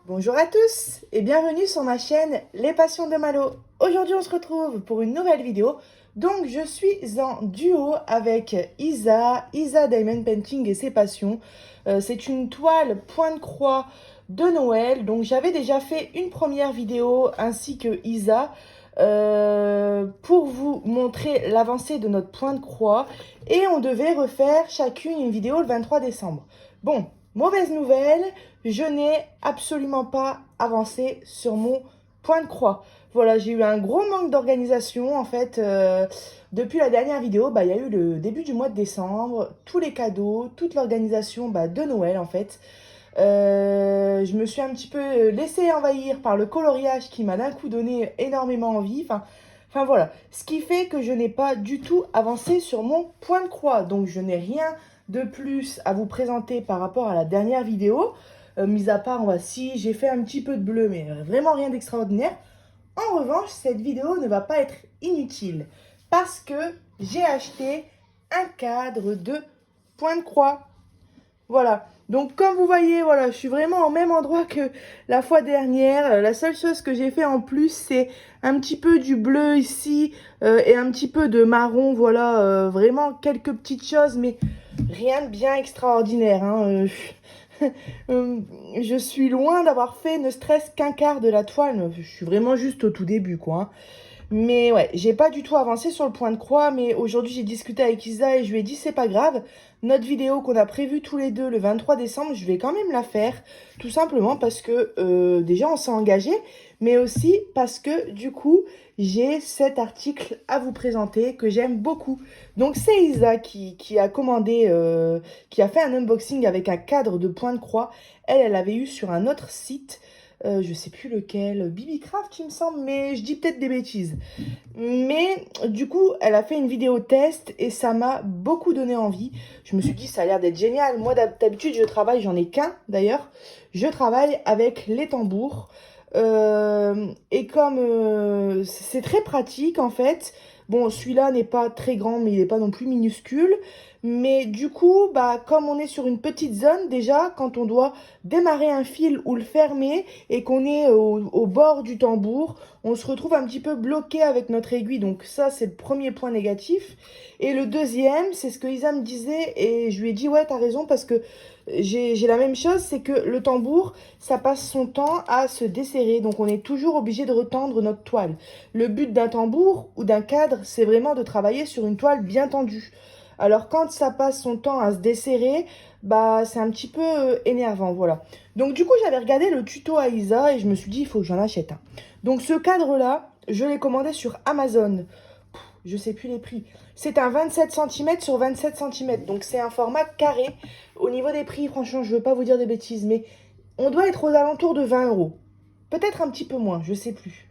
Bonjour à tous et bienvenue sur ma chaîne Les Passions de Malo. Aujourd'hui on se retrouve pour une nouvelle vidéo. Donc je suis en duo avec Isa Diamond Painting et ses passions. C'est une toile point de croix de Noël. Donc j'avais déjà fait une première vidéo ainsi que Isa pour vous montrer l'avancée de notre point de croix. Et on devait refaire chacune une vidéo le 23 décembre. Bon, mauvaise nouvelle, je n'ai absolument pas avancé sur mon point de croix. Voilà, j'ai eu un gros manque d'organisation en fait. Depuis la dernière vidéo, il y a eu le début du mois de décembre, tous les cadeaux, toute l'organisation de Noël en fait. Je me suis un petit peu laissée envahir par le coloriage qui m'a d'un coup donné énormément envie. Enfin voilà, ce qui fait que je n'ai pas du tout avancé sur mon point de croix. Donc je n'ai rien de plus à vous présenter par rapport à la dernière vidéo. Mis à part, si j'ai fait un petit peu de bleu, mais vraiment rien d'extraordinaire. En revanche, cette vidéo ne va pas être inutile parce que j'ai acheté un cadre de point de croix. Voilà, donc comme vous voyez, voilà, je suis vraiment au même endroit que la fois dernière. La seule chose que j'ai fait en plus, c'est un petit peu du bleu ici et un petit peu de marron. Voilà, vraiment quelques petites choses, mais rien de bien extraordinaire. Je suis loin d'avoir fait ne serait-ce qu'un quart de la toile. Je suis vraiment juste au tout début, quoi. Mais ouais, j'ai pas du tout avancé sur le point de croix, mais aujourd'hui j'ai discuté avec Isa et je lui ai dit c'est pas grave, notre vidéo qu'on a prévue tous les deux le 23 décembre, je vais quand même la faire, tout simplement parce que déjà on s'est engagé, mais aussi parce que du coup j'ai cet article à vous présenter que j'aime beaucoup. Donc c'est Isa qui a commandé, qui a fait un unboxing avec un cadre de point de croix. Elle avait eu sur un autre site. Je sais plus lequel, Bibicraft il me semble, mais je dis peut-être des bêtises. Mais du coup, elle a fait une vidéo test et ça m'a beaucoup donné envie. Je me suis dit, ça a l'air d'être génial. Moi, d'habitude, je travaille, j'en ai qu'un d'ailleurs. Je travaille avec les tambours. Et comme c'est très pratique en fait. Bon, celui-là n'est pas très grand, mais il n'est pas non plus minuscule. Mais du coup, comme on est sur une petite zone, déjà, quand on doit démarrer un fil ou le fermer et qu'on est au bord du tambour, on se retrouve un petit peu bloqué avec notre aiguille. Donc ça, c'est le premier point négatif. Et le deuxième, c'est ce que Isa me disait et je lui ai dit, ouais, t'as raison parce que j'ai la même chose, c'est que le tambour, ça passe son temps à se desserrer. Donc on est toujours obligé de retendre notre toile. Le but d'un tambour ou d'un cadre, c'est vraiment de travailler sur une toile bien tendue. Alors quand ça passe son temps à se desserrer, c'est un petit peu énervant, voilà. Donc du coup, j'avais regardé le tuto à Isa et je me suis dit, il faut que j'en achète un. Donc ce cadre-là, je l'ai commandé sur Amazon. Je sais plus les prix. C'est un 27 cm sur 27 cm. Donc c'est un format carré. Au niveau des prix, franchement, je ne veux pas vous dire des bêtises, mais on doit être aux alentours de 20 euros. Peut-être un petit peu moins, je sais plus.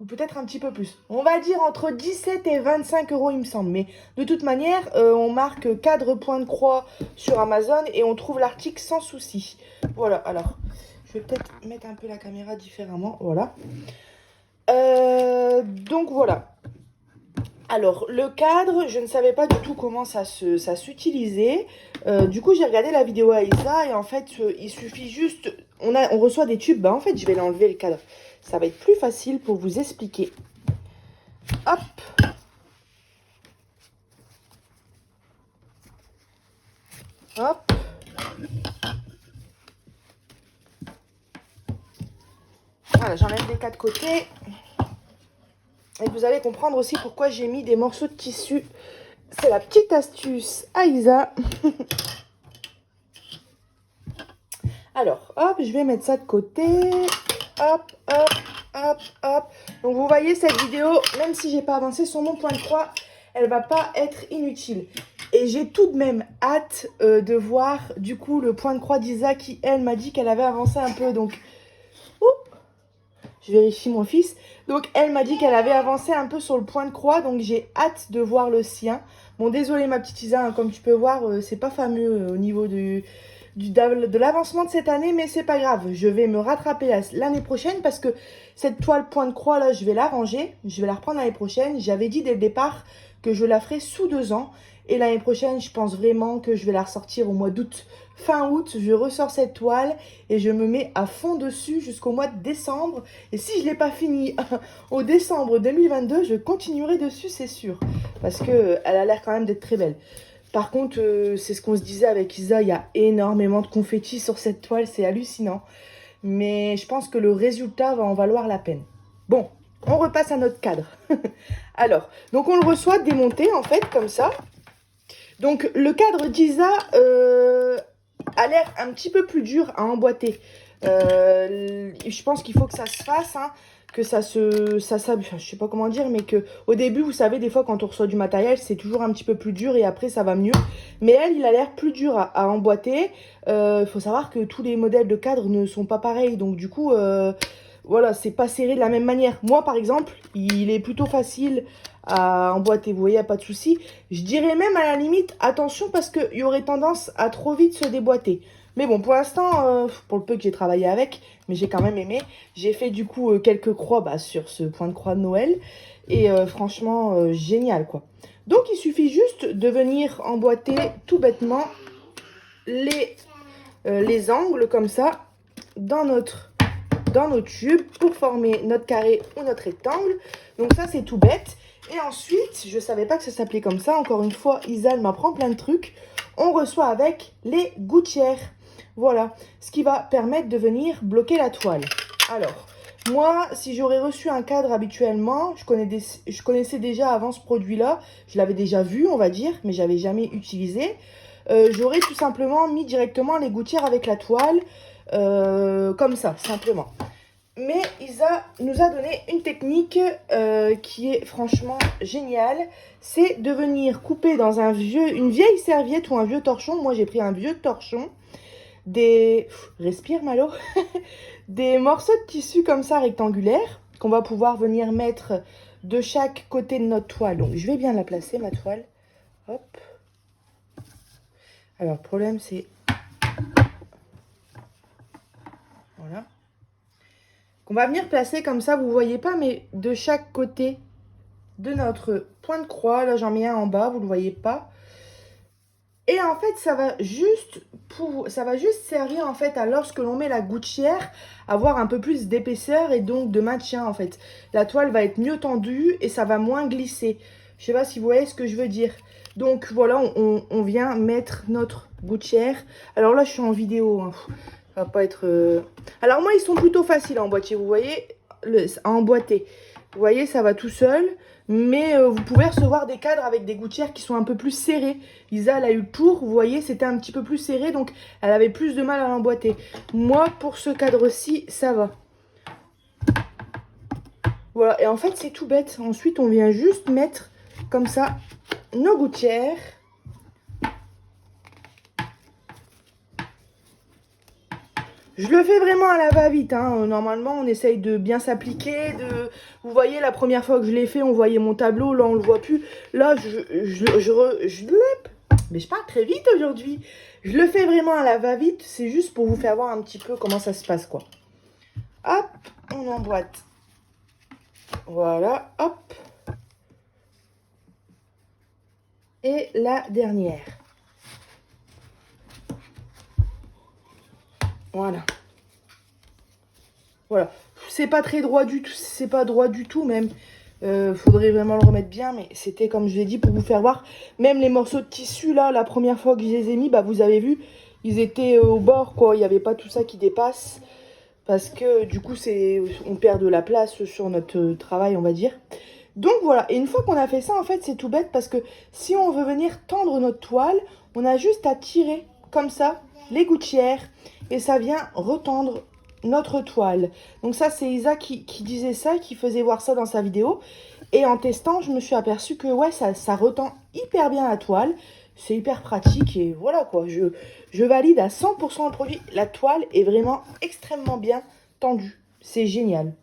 Ou peut-être un petit peu plus. On va dire entre 17 et 25 euros, il me semble. Mais de toute manière, on marque cadre point de croix sur Amazon et on trouve l'article sans souci. Voilà, alors, je vais peut-être mettre un peu la caméra différemment. Voilà. Donc voilà. Alors, le cadre, je ne savais pas du tout comment ça s'utilisait. Du coup, j'ai regardé la vidéo à Isa et en fait, il suffit juste... On reçoit des tubes. En fait, je vais l'enlever, le cadre. Ça va être plus facile pour vous expliquer. Hop. Hop. Voilà, j'enlève les quatre côtés. Et vous allez comprendre aussi pourquoi j'ai mis des morceaux de tissu. C'est la petite astuce à Isa. Alors, hop, je vais mettre ça de côté. Hop, hop, hop, hop. Donc, vous voyez, cette vidéo, même si j'ai pas avancé sur mon point de croix, elle va pas être inutile. Et j'ai tout de même hâte de voir, du coup, le point de croix d'Isa qui, elle, m'a dit qu'elle avait avancé un peu. Donc, je vérifie mon fils. Donc, elle m'a dit qu'elle avait avancé un peu sur le point de croix. Donc, j'ai hâte de voir le sien. Bon, désolé ma petite Isa, hein, comme tu peux voir, c'est pas fameux au niveau de l'avancement de cette année, mais c'est pas grave. Je vais me rattraper l'année prochaine parce que cette toile point de croix là, je vais la ranger. Je vais la reprendre l'année prochaine. J'avais dit dès le départ que je la ferai sous 2 ans. Et l'année prochaine, je pense vraiment que je vais la ressortir au mois d'août. Fin août, je ressors cette toile et je me mets à fond dessus jusqu'au mois de décembre. Et si je ne l'ai pas fini au décembre 2022, je continuerai dessus, c'est sûr. Parce qu'elle a l'air quand même d'être très belle. Par contre, c'est ce qu'on se disait avec Isa, il y a énormément de confettis sur cette toile, c'est hallucinant. Mais je pense que le résultat va en valoir la peine. Bon, on repasse à notre cadre. Alors, donc on le reçoit démonté en fait, comme ça. Donc le cadre d'Isa a l'air un petit peu plus dur à emboîter. Je pense qu'il faut que ça se fasse, hein, que ça je sais pas comment dire, mais que au début, vous savez, des fois quand on reçoit du matériel, c'est toujours un petit peu plus dur et après ça va mieux. Mais elle, il a l'air plus dur à emboîter. Il faut savoir que tous les modèles de cadre ne sont pas pareils, donc du coup, voilà, c'est pas serré de la même manière. Moi, par exemple, il est plutôt facile à emboîter, vous voyez, y a pas de souci. Je dirais même à la limite, attention parce qu'il y aurait tendance à trop vite se déboîter. Mais bon, pour l'instant, pour le peu que j'ai travaillé avec, mais j'ai quand même aimé, j'ai fait du coup quelques croix sur ce point de croix de Noël. Et franchement, génial quoi. Donc il suffit juste de venir emboîter tout bêtement les angles comme ça dans nos tubes pour former notre carré ou notre rectangle. Donc ça c'est tout bête. Et ensuite, je ne savais pas que ça s'appelait comme ça. Encore une fois, Isa m'apprend plein de trucs. On reçoit avec les gouttières. Voilà, ce qui va permettre de venir bloquer la toile. Alors, moi, si j'aurais reçu un cadre habituellement, je connaissais déjà avant ce produit-là. Je l'avais déjà vu, on va dire, mais je n'avais jamais utilisé. J'aurais tout simplement mis directement les gouttières avec la toile, comme ça, simplement. Mais Isa nous a donné une technique qui est franchement géniale. C'est de venir couper dans une vieille serviette ou un vieux torchon. Moi, j'ai pris un vieux torchon. Respire, Malo. Des morceaux de tissu comme ça, rectangulaires, qu'on va pouvoir venir mettre de chaque côté de notre toile. Donc, je vais bien la placer, ma toile. Hop. Alors, le problème, c'est... Voilà. On va venir placer comme ça, vous ne voyez pas, mais de chaque côté de notre point de croix. Là, j'en mets un en bas, vous ne le voyez pas. Et en fait, ça va juste servir en fait à lorsque l'on met la gouttière, avoir un peu plus d'épaisseur et donc de maintien en fait. La toile va être mieux tendue et ça va moins glisser. Je ne sais pas si vous voyez ce que je veux dire. Donc voilà, on vient mettre notre gouttière. Alors là, je suis en vidéo, hein. Ça va pas être... Alors moi, ils sont plutôt faciles à emboîter, vous voyez, à emboîter. Vous voyez, ça va tout seul. Mais vous pouvez recevoir des cadres avec des gouttières qui sont un peu plus serrées. Isa, elle a eu le tour, vous voyez, c'était un petit peu plus serré, donc elle avait plus de mal à l'emboîter. Moi, pour ce cadre-ci, ça va. Voilà, et en fait, c'est tout bête. Ensuite, on vient juste mettre, comme ça, nos gouttières. Je le fais vraiment à la va-vite, hein. Normalement, on essaye de bien s'appliquer. Vous voyez, la première fois que je l'ai fait, on voyait mon tableau. Là, on le voit plus. Là, mais je parle très vite aujourd'hui. Je le fais vraiment à la va-vite. C'est juste pour vous faire voir un petit peu comment ça se passe, quoi. Hop, on emboîte. Voilà, hop. Et la dernière. Voilà. Voilà. C'est pas très droit du tout. C'est pas droit du tout même. Faudrait vraiment le remettre bien. Mais c'était comme je l'ai dit pour vous faire voir. Même les morceaux de tissu là, la première fois que je les ai mis, bah vous avez vu, ils étaient au bord quoi. Il n'y avait pas tout ça qui dépasse. Parce que du coup, on perd de la place sur notre travail, on va dire. Donc voilà, et une fois qu'on a fait ça, en fait, c'est tout bête parce que si on veut venir tendre notre toile, on a juste à tirer comme ça les gouttières et ça vient retendre notre toile. Donc ça, c'est Isa qui disait ça, qui faisait voir ça dans sa vidéo. Et en testant, je me suis aperçue que ouais, ça retend hyper bien la toile. C'est hyper pratique et voilà quoi, je valide à 100% le produit. La toile est vraiment extrêmement bien tendue, c'est génial.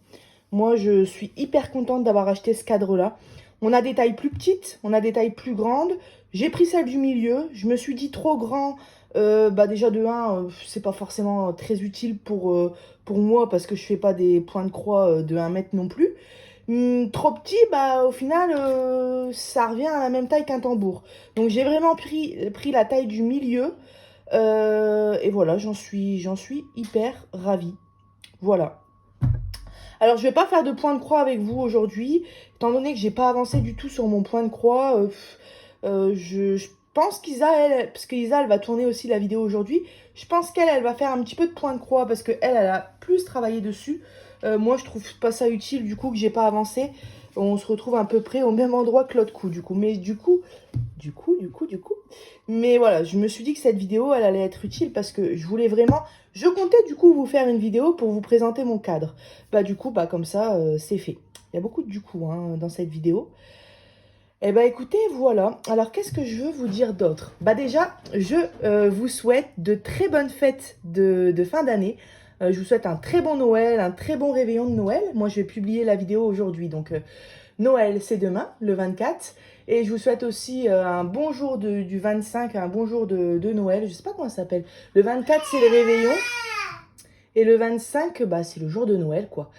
Moi, je suis hyper contente d'avoir acheté ce cadre-là. On a des tailles plus petites, on a des tailles plus grandes. J'ai pris celle du milieu. Je me suis dit trop grand. Déjà de 1, c'est pas forcément très utile pour moi parce que je fais pas des points de croix de 1 mètre non plus. Trop petit, bah au final, ça revient à la même taille qu'un tambour. Donc j'ai vraiment pris la taille du milieu. Et voilà, j'en suis hyper ravie. Voilà. Alors je vais pas faire de point de croix avec vous aujourd'hui, étant donné que j'ai pas avancé du tout sur mon point de croix. Je pense qu'Isa, elle, parce qu'Isa, elle va tourner aussi la vidéo aujourd'hui, je pense qu'elle va faire un petit peu de point de croix parce qu'elle, elle a plus travaillé dessus. Moi, je trouve pas ça utile, du coup, que j'ai pas avancé. On se retrouve à peu près au même endroit que l'autre coup, du coup. Mais du coup. Mais voilà, je me suis dit que cette vidéo, elle allait être utile parce que je voulais vraiment... Je comptais du coup vous faire une vidéo pour vous présenter mon cadre. Bah du coup, bah comme ça, c'est fait. Il y a beaucoup de du coup hein, dans cette vidéo. Eh bah écoutez, voilà. Alors qu'est-ce que je veux vous dire d'autre? Bah déjà, je vous souhaite de très bonnes fêtes de fin d'année. Je vous souhaite un très bon Noël, un très bon réveillon de Noël. Moi, je vais publier la vidéo aujourd'hui, donc Noël, c'est demain, le 24. Et je vous souhaite aussi un bon jour du 25, un bon jour de Noël. Je sais pas comment ça s'appelle. Le 24, c'est le réveillon. Et le 25, bah, c'est le jour de Noël, quoi.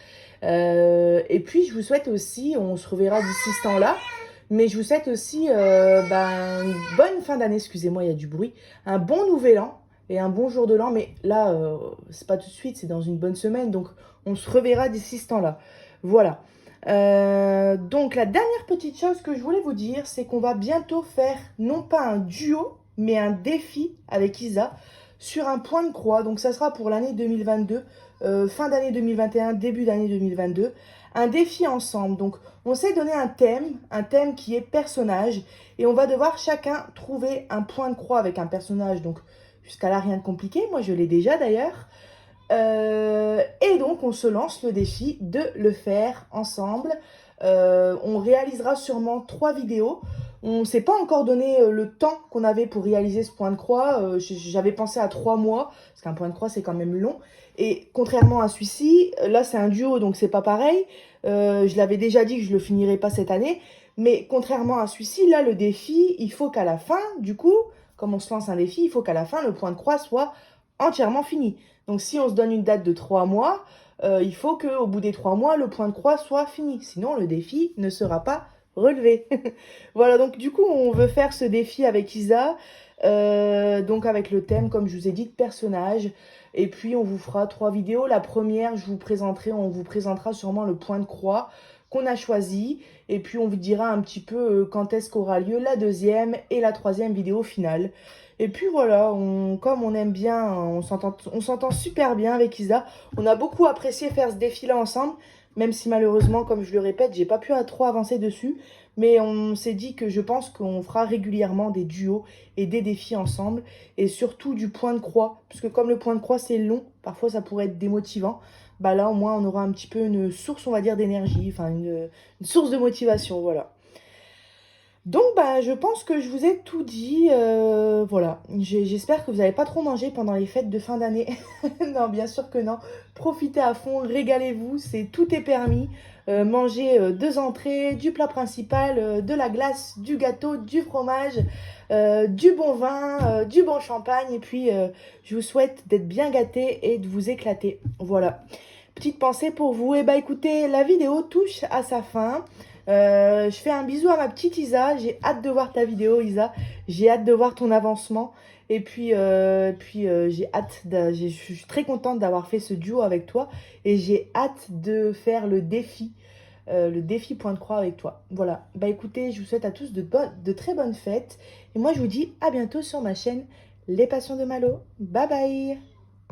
Et puis, je vous souhaite aussi, on se reverra d'ici ce temps-là, mais je vous souhaite aussi bah, une bonne fin d'année, excusez-moi, il y a du bruit, un bon nouvel an et un bon jour de l'an, mais là, c'est pas tout de suite, c'est dans une bonne semaine, donc on se reverra d'ici ce temps-là. Voilà. Donc, la dernière petite chose que je voulais vous dire, c'est qu'on va bientôt faire, non pas un duo, mais un défi avec Isa sur un point de croix. Donc, ça sera pour l'année 2022, fin d'année 2021, début d'année 2022. Un défi ensemble. Donc, on s'est donné un thème qui est personnage. Et on va devoir chacun trouver un point de croix avec un personnage. Donc, jusqu'à là, rien de compliqué. Moi, je l'ai déjà d'ailleurs. Et donc, on se lance le défi de le faire ensemble. On réalisera sûrement 3 vidéos. On ne s'est pas encore donné le temps qu'on avait pour réaliser ce point de croix. J'avais pensé à 3 mois, parce qu'un point de croix, c'est quand même long. Et contrairement à celui-ci, là, c'est un duo, donc c'est pas pareil. Je l'avais déjà dit que je le finirais pas cette année. Mais contrairement à celui-ci, là, le défi, il faut qu'à la fin, du coup, comme on se lance un défi, il faut qu'à la fin, le point de croix soit entièrement fini. Donc, si on se donne une date de 3 mois, il faut qu'au bout des 3 mois, le point de croix soit fini. Sinon, le défi ne sera pas relevé. Voilà, donc du coup, on veut faire ce défi avec Isa. Donc, avec le thème, comme je vous ai dit, de personnage. Et puis, on vous fera 3 vidéos. La première, on vous présentera sûrement le point de croix qu'on a choisi. Et puis, on vous dira un petit peu quand est-ce qu'aura lieu la deuxième et la troisième vidéo finale. Et puis voilà, comme on aime bien, on s'entend super bien avec Isa. On a beaucoup apprécié faire ce défi-là ensemble, même si malheureusement, comme je le répète, j'ai pas pu trop avancer dessus. Mais on s'est dit que je pense qu'on fera régulièrement des duos et des défis ensemble. Et surtout du point de croix, parce que comme le point de croix c'est long, parfois ça pourrait être démotivant. Bah là au moins on aura un petit peu une source, on va dire, d'énergie, enfin une source de motivation, voilà. Donc, bah, je pense que je vous ai tout dit. Voilà. J'espère que vous n'avez pas trop mangé pendant les fêtes de fin d'année. Non, bien sûr que non. Profitez à fond, régalez-vous, tout est permis. Mangez 2 entrées, du plat principal, de la glace, du gâteau, du fromage, du bon vin, du bon champagne. Et puis, je vous souhaite d'être bien gâtés et de vous éclater. Voilà. Petite pensée pour vous. Et bah écoutez, la vidéo touche à sa fin. Je fais un bisou à ma petite Isa. J'ai hâte de voir ta vidéo, Isa. J'ai hâte de voir ton avancement. Et puis, je suis très contente d'avoir fait ce duo avec toi. Et j'ai hâte de faire le défi point de croix avec toi. Voilà. Bah écoutez, je vous souhaite à tous de très bonnes fêtes. Et moi, je vous dis à bientôt sur ma chaîne Les Passions de Malo. Bye bye!